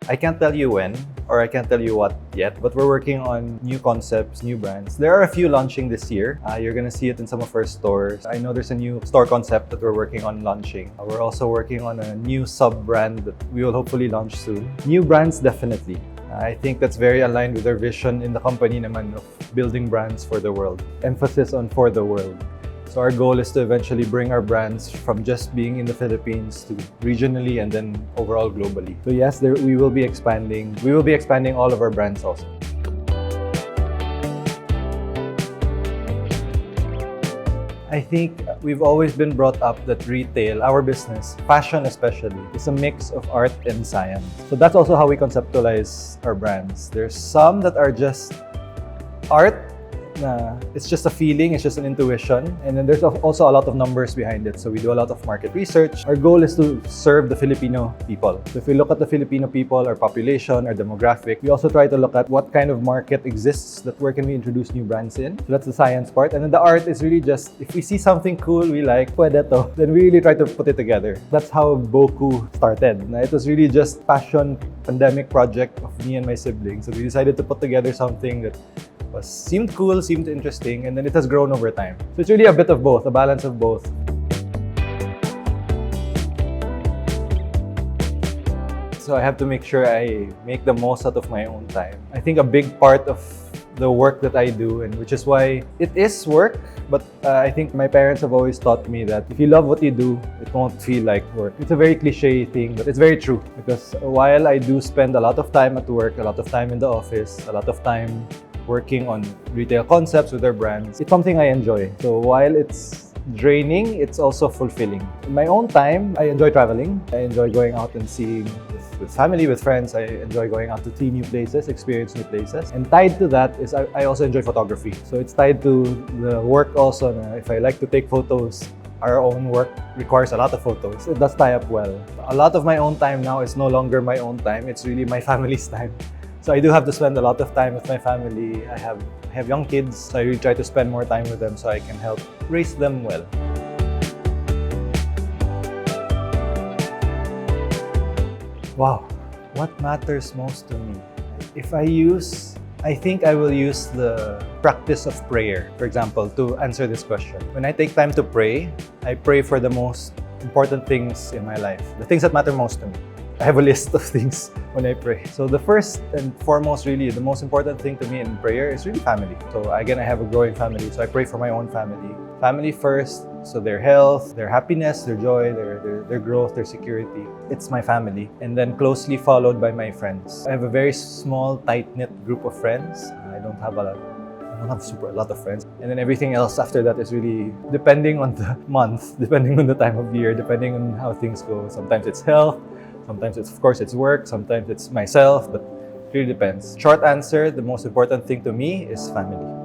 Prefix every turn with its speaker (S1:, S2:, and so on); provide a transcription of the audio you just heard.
S1: I can't tell you when, or I can't tell you what yet, but we're working on new concepts, new brands. There are a few launching this year. You're gonna see it in some of our stores. I know there's a new store concept that we're working on launching. We're also working on a new sub-brand that we will hopefully launch soon. New brands, definitely. I think that's very aligned with our vision in the company naman of building brands for the world. Emphasis on for the world. So our goal is to eventually bring our brands from just being in the Philippines to regionally and then overall globally. So yes, we will be expanding. We will be expanding all of our brands also. I think we've always been brought up that retail, our business, fashion especially, is a mix of art and science. So that's also how we conceptualize our brands. There's some that are just art, it's just a feeling, it's just an intuition. And then there's also a lot of numbers behind it. So we do a lot of market research. Our goal is to serve the Filipino people. So if we look at the Filipino people, our population, our demographic, we also try to look at what kind of market exists, that where can we introduce new brands in. So that's the science part. And then the art is really just, if we see something cool we like, pwede to, then we really try to put it together. That's how Bocu started. It was really just passion, pandemic project of me and my siblings. So we decided to put together something that seemed cool, seemed interesting, and then it has grown over time. So it's really a bit of both, a balance of both. So I have to make sure I make the most out of my own time. I think a big part of the work that I do, and which is why it is work, but I think my parents have always taught me that if you love what you do, it won't feel like work. It's a very cliche thing, but it's very true, because while I do spend a lot of time at work, a lot of time in the office, a lot of time working on retail concepts with our brands, it's something I enjoy. So while it's draining, it's also fulfilling. In my own time, I enjoy traveling. I enjoy going out and seeing with family, with friends. I enjoy going out to see new places, experience new places. And tied to that is I also enjoy photography. So it's tied to the work also. If I like to take photos, our own work requires a lot of photos. It does tie up well. A lot of my own time now is no longer my own time. It's really my family's time. So I do have to spend a lot of time with my family. I have young kids, so I really try to spend more time with them so I can help raise them well. Wow, what matters most to me? I think I will use the practice of prayer, for example, to answer this question. When I take time to pray, I pray for the most important things in my life, the things that matter most to me. I have a list of things when I pray. So the first and foremost, really, the most important thing to me in prayer is really family. So again, I have a growing family, so I pray for my own family. Family first, so their health, their happiness, their joy, their growth, their security. It's my family. And then closely followed by my friends. I have a very small, tight-knit group of friends. I don't have a lot of friends. And then everything else after that is really depending on the month, depending on the time of year, depending on how things go. Sometimes it's health, sometimes it's, of course, it's work, sometimes it's myself, but it really depends. Short answer, the most important thing to me is family.